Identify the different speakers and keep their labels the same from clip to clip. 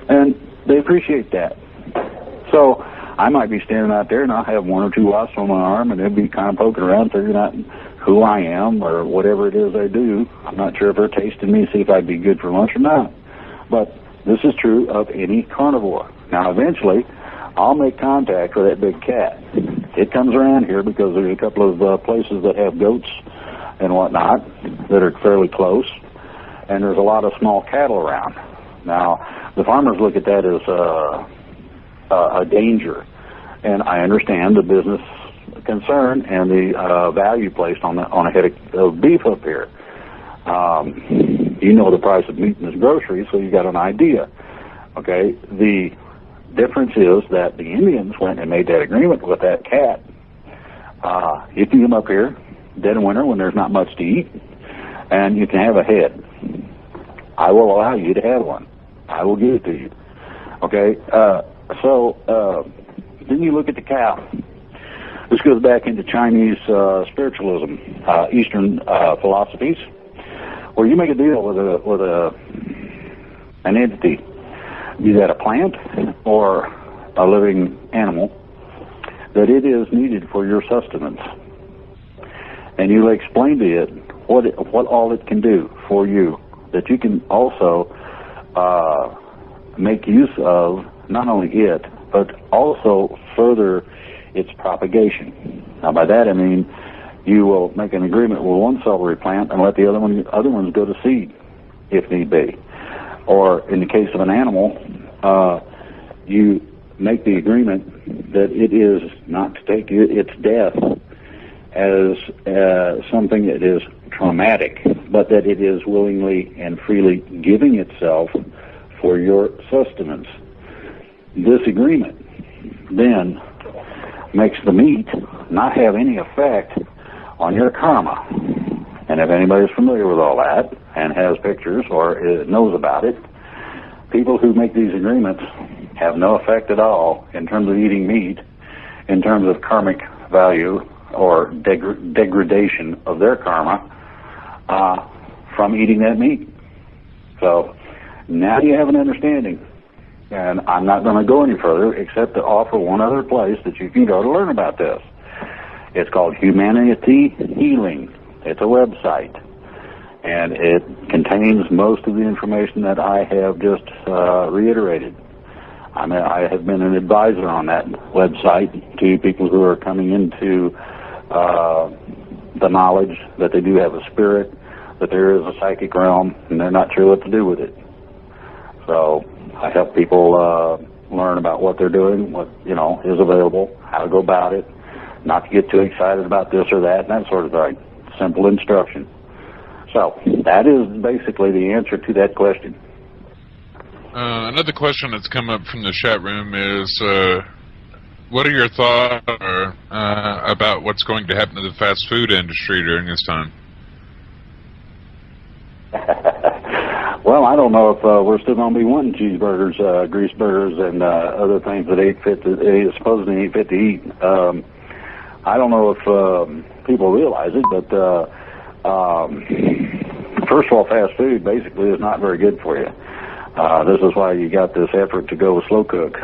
Speaker 1: And they appreciate that. So I might be standing out there and I'll have one or two wasps on my arm and they'll be kind of poking around figuring out who I am or whatever it is they do. I'm not sure if they're tasting me, see if I'd be good for lunch or not. But this is true of any carnivore. Now, eventually, I'll make contact with that big cat. It comes around here because there's a couple of places that have goats and whatnot that are fairly close, and there's a lot of small cattle around. Now, the farmers look at that as a danger, and I understand the business concern and the value placed on a head of beef up here. You know the price of meat in this grocery, so you got an idea. Okay, the difference is that the Indians went and made that agreement with that cat. You can come up here dead of winter when there's not much to eat, and you can have a head. I will allow you to have one. I will give it to you. Okay, so then you look at the cow. This goes back into Chinese spiritualism, Eastern philosophies, where you make a deal with an entity, be that a plant or a living animal, that it is needed for your sustenance, and you explain to it what all it can do for you, that you can also make use of not only it, but also further its propagation. Now, by that I mean you will make an agreement with one celery plant and let the other ones go to seed, if need be. Or in the case of an animal, you make the agreement that it is not to take its death as something that is traumatic, but that it is willingly and freely giving itself for your sustenance. This agreement then makes the meat not have any effect on your karma. And if anybody's familiar with all that and has pictures or knows about it, people who make these agreements have no effect at all in terms of eating meat, in terms of karmic value or degradation of their karma from eating that meat. So now you have an understanding. And I'm not going to go any further except to offer one other place that you can go to learn about this. It's called Humanity Healing. It's a website, and it contains most of the information that I have just reiterated. I have been an advisor on that website to people who are coming into the knowledge that they do have a spirit, that there is a psychic realm, and they're not sure what to do with it. So I help people learn about what they're doing, what is available, how to go about it, not to get too excited about this or that, and that sort of thing. Simple instruction. So that is basically the answer to that question.
Speaker 2: Another question that's come up from the chat room is, what are your thoughts about what's going to happen to the fast food industry during this time?
Speaker 1: Well, I don't know if we're still going to be wanting cheeseburgers, grease burgers, and other things that they supposedly ain't fit to eat. I don't know if people realize it, but first of all, fast food basically is not very good for you. This is why you got this effort to go slow cook.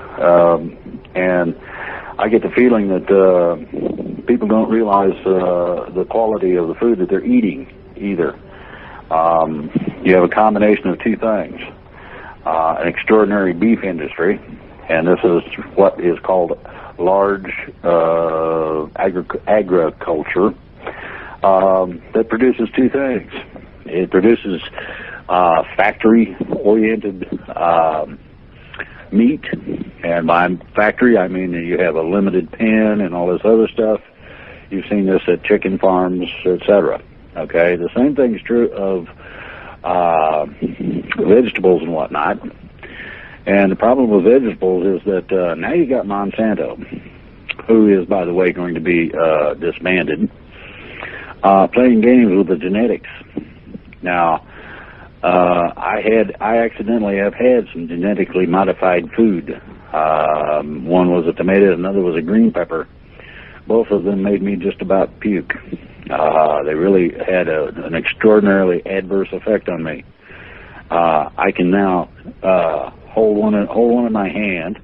Speaker 1: And I get the feeling that people don't realize the quality of the food that they're eating either. You have a combination of two things. An extraordinary beef industry, and this is what is called large agriculture, that produces two things. It produces factory-oriented meat, and by factory I mean that you have a limited pen and all this other stuff. You've seen this at chicken farms, etc. Okay, the same thing is true of vegetables and whatnot. And the problem with vegetables is that now you got Monsanto, who is, by the way, going to be disbanded, playing games with the genetics. Now, I accidentally have had some genetically modified food. One was a tomato, another was a green pepper. Both of them made me just about puke. They really had an extraordinarily adverse effect on me. I can now hold one in my hand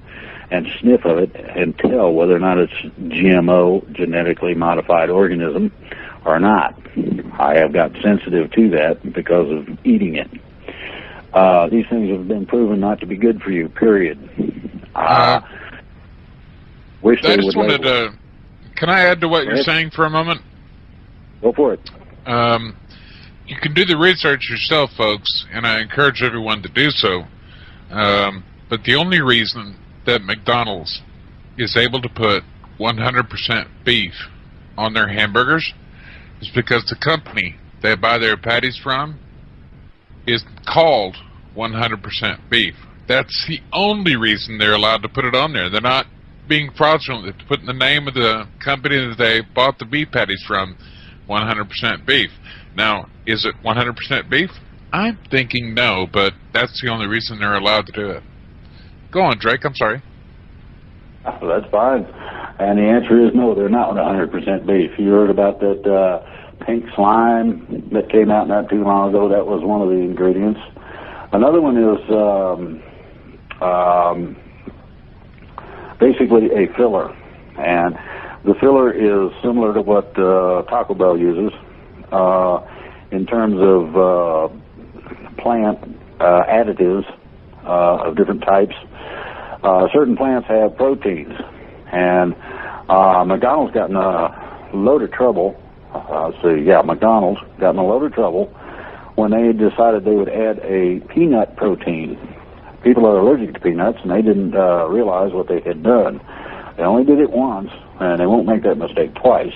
Speaker 1: and sniff of it and tell whether or not it's GMO, genetically modified organism, or not. I have got sensitive to that because of eating it. These things have been proven not to be good for you, period. Wish
Speaker 2: I
Speaker 1: they
Speaker 2: just
Speaker 1: would
Speaker 2: wanted to... Can I add to what you're saying for a moment?
Speaker 1: Go for it.
Speaker 2: You can do the research yourself, folks, and I encourage everyone to do so. But the only reason that McDonald's is able to put 100% beef on their hamburgers is because the company they buy their patties from is called 100% beef. That's the only reason they're allowed to put it on there. They're not being fraudulent. They're putting the name of the company that they bought the beef patties from, 100% beef. Now, is it 100% beef? I'm thinking no, but that's the only reason they're allowed to do it. Go on, Drake. I'm sorry.
Speaker 1: That's fine. And the answer is no, they're not 100% beef. You heard about that pink slime that came out not too long ago? That was one of the ingredients. Another one is basically a filler. And the filler is similar to what Taco Bell uses in terms of plant additives of different types. Certain plants have proteins, and McDonald's got in a load of trouble. McDonald's got in a load of trouble when they decided they would add a peanut protein. People are allergic to peanuts, and they didn't realize what they had done. They only did it once, and they won't make that mistake twice.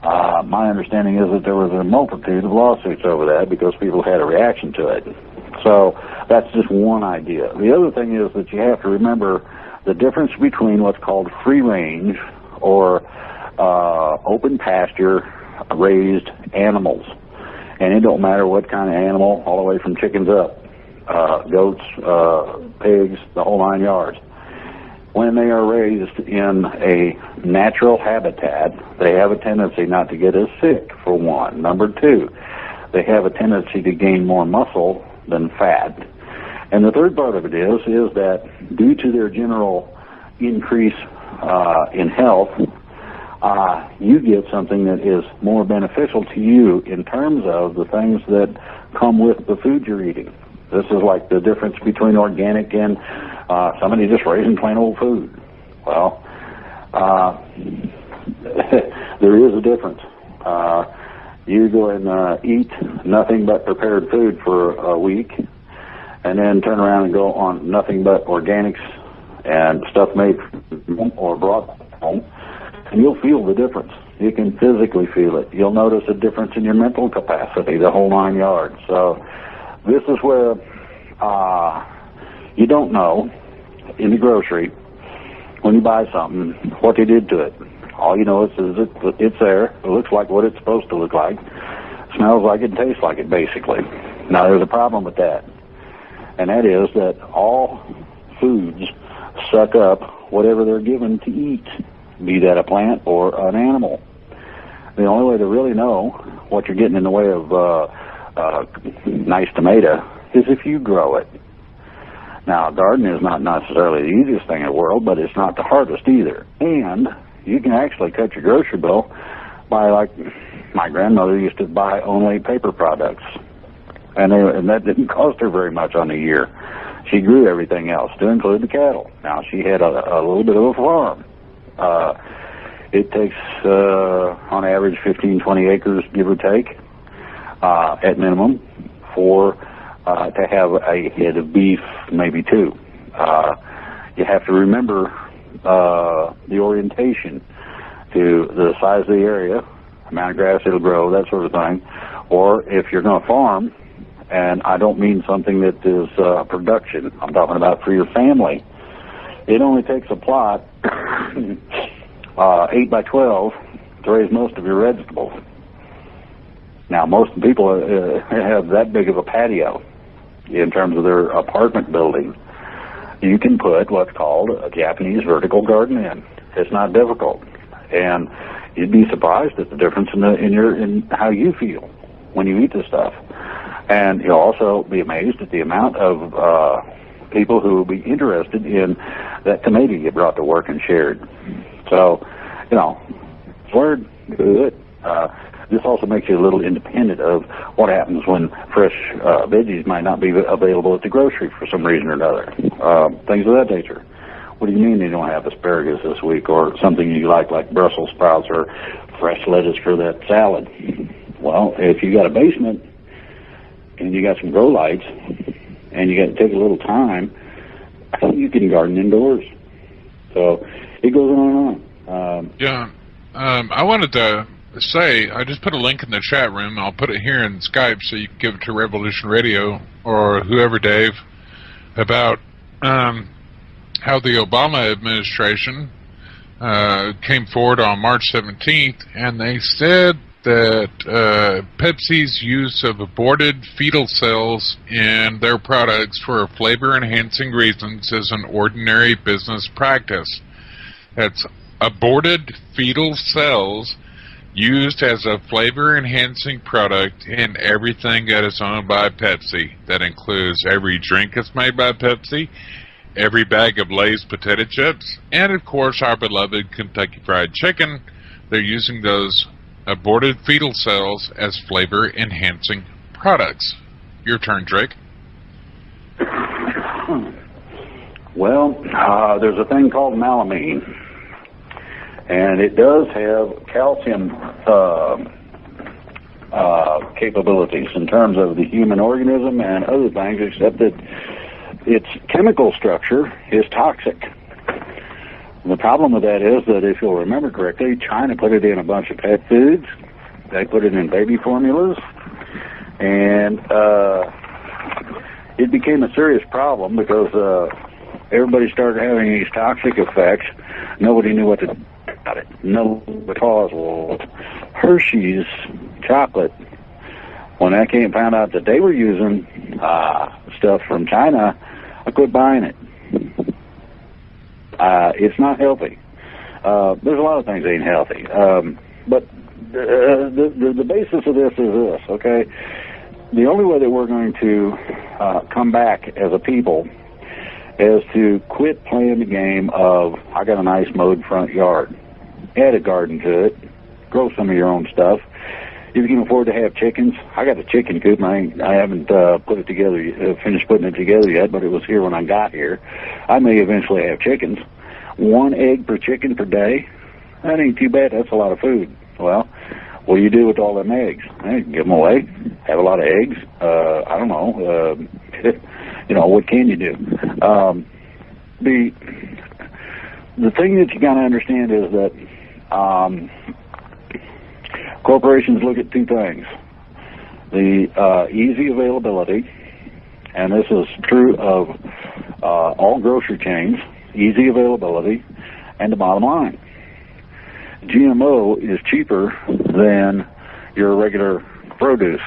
Speaker 1: My understanding is that there was a multitude of lawsuits over that because people had a reaction to it. So that's just one idea. The other thing is that you have to remember the difference between what's called free range or open pasture raised animals. And it don't matter what kind of animal, all the way from chickens up, goats, pigs, the whole 9 yards. When they are raised in a natural habitat, they have a tendency not to get as sick, for one. Number two, they have a tendency to gain more muscle than fat. And the third part of it is that due to their general increase in health, you get something that is more beneficial to you in terms of the things that come with the food you're eating. This is like the difference between organic and somebody just raising plain old food. Well, there is a difference. You go and eat nothing but prepared food for a week, and then turn around and go on nothing but organics and stuff made from home or brought home, and you'll feel the difference. You can physically feel it. You'll notice a difference in your mental capacity, the whole 9 yards. So this is where you don't know in the grocery when you buy something what they did to it. All you know is it's there. It looks like what it's supposed to look like. Smells like it and tastes like it, basically. Now, there's a problem with that. And that is that all foods suck up whatever they're given to eat, be that a plant or an animal. The only way to really know what you're getting in the way of nice tomato is if you grow it. Now, gardening is not necessarily the easiest thing in the world, but it's not the hardest either. And you can actually cut your grocery bill by, like, my grandmother used to buy only paper products. And that didn't cost her very much on the year. She grew everything else, to include the cattle. Now, she had a little bit of a farm. It takes, on average, 15, 20 acres, give or take, at minimum, for to have a head of beef, maybe two. You have to remember the orientation to the size of the area, amount of grass it'll grow, that sort of thing. Or if you're going to farm, and I don't mean something that is production, I'm talking about for your family, it only takes a plot 8 by 12 to raise most of your vegetables. Now, most people have that big of a patio in terms of their apartment building. You can put what's called a Japanese vertical garden in. It's not difficult, and you'd be surprised at the difference in how you feel when you eat this stuff. And you'll also be amazed at the amount of people who will be interested in that tomato you brought to work and shared. So, you know, word, good. This also makes you a little independent of what happens when fresh veggies might not be available at the grocery for some reason or another. Things of that nature. What do you mean you don't have asparagus this week, or something you like Brussels sprouts or fresh lettuce for that salad? Well, if you got a basement and you got some grow lights and you got to take a little time, you can garden indoors. So it goes on and on.
Speaker 2: I wanted to say, I just put a link in the chat room. I'll put it here in Skype so you can give it to Revolution Radio or whoever, Dave, about how the Obama administration came forward on March 17th, and they said that Pepsi's use of aborted fetal cells in their products for flavor-enhancing reasons is an ordinary business practice. That's aborted fetal cells used as a flavor-enhancing product in everything that is owned by Pepsi. That includes every drink that's made by Pepsi, every bag of Lay's potato chips, and of course our beloved Kentucky Fried Chicken. They're using those aborted fetal cells as flavor-enhancing products. Your turn, Drake.
Speaker 1: Well, there's a thing called melamine, and it does have calcium capabilities in terms of the human organism and other things, except that its chemical structure is toxic. And the problem with that is that, if you'll remember correctly, China put it in a bunch of pet foods. They put it in baby formulas, and it became a serious problem because everybody started having these toxic effects. Nobody knew what to do about it. No, because Hershey's chocolate, when I found out that they were using stuff from China, I quit buying it. It's not healthy. There's a lot of things that ain't healthy. But the basis of this is this, okay? The only way that we're going to come back as a people is to quit playing the game of, I got a nice mowed front yard. Add a garden to it. Grow some of your own stuff. If you can afford to have chickens, I got a chicken coop. I haven't put it together, finished putting it together yet, but it was here when I got here. I may eventually have chickens. 1 egg per chicken per day. That ain't too bad. That's a lot of food. Well, what do you do with all them eggs? Hey, give them away. Have a lot of eggs. I don't know. You know, what can you do? The thing that you got to understand is that corporations look at two things. The easy availability, and this is true of all grocery chains, easy availability, and the bottom line. GMO is cheaper than your regular produce.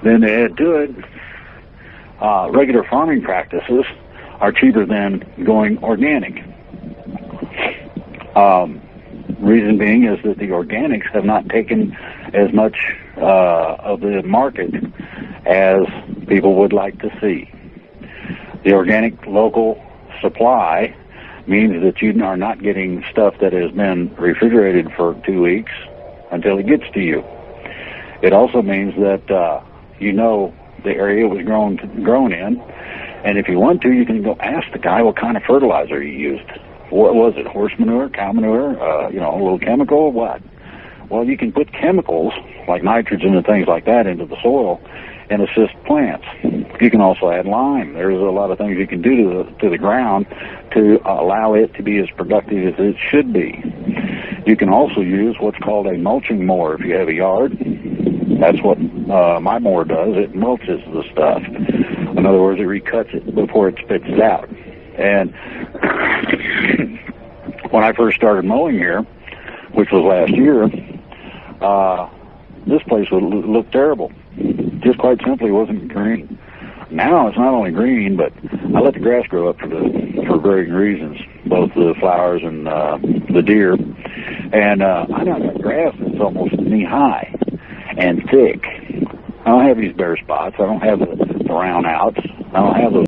Speaker 1: Then to add to it, regular farming practices are cheaper than going organic. Reason being is that the organics have not taken as much of the market as people would like to see. The organic local supply means that you are not getting stuff that has been refrigerated for 2 weeks until it gets to you. It also means that you know the area it was grown in, and if you want to, you can go ask the guy what kind of fertilizer he used. What was it, horse manure, cow manure, you know, a little chemical, what? Well, you can put chemicals like nitrogen and things like that into the soil and assist plants. You can also add lime. There's a lot of things you can do to the ground to allow it to be as productive as it should be. You can also use what's called a mulching mower if you have a yard. That's what my mower does. It mulches the stuff. In other words, it recuts it before it spits it out. And when I first started mowing here, which was last year, this place would look terrible. Just quite simply wasn't green. Now it's not only green, but I let the grass grow up for varying reasons, both the flowers and the deer. And I now got grass that's almost knee-high and thick. I don't have these bare spots. I don't have the brown outs. I don't have those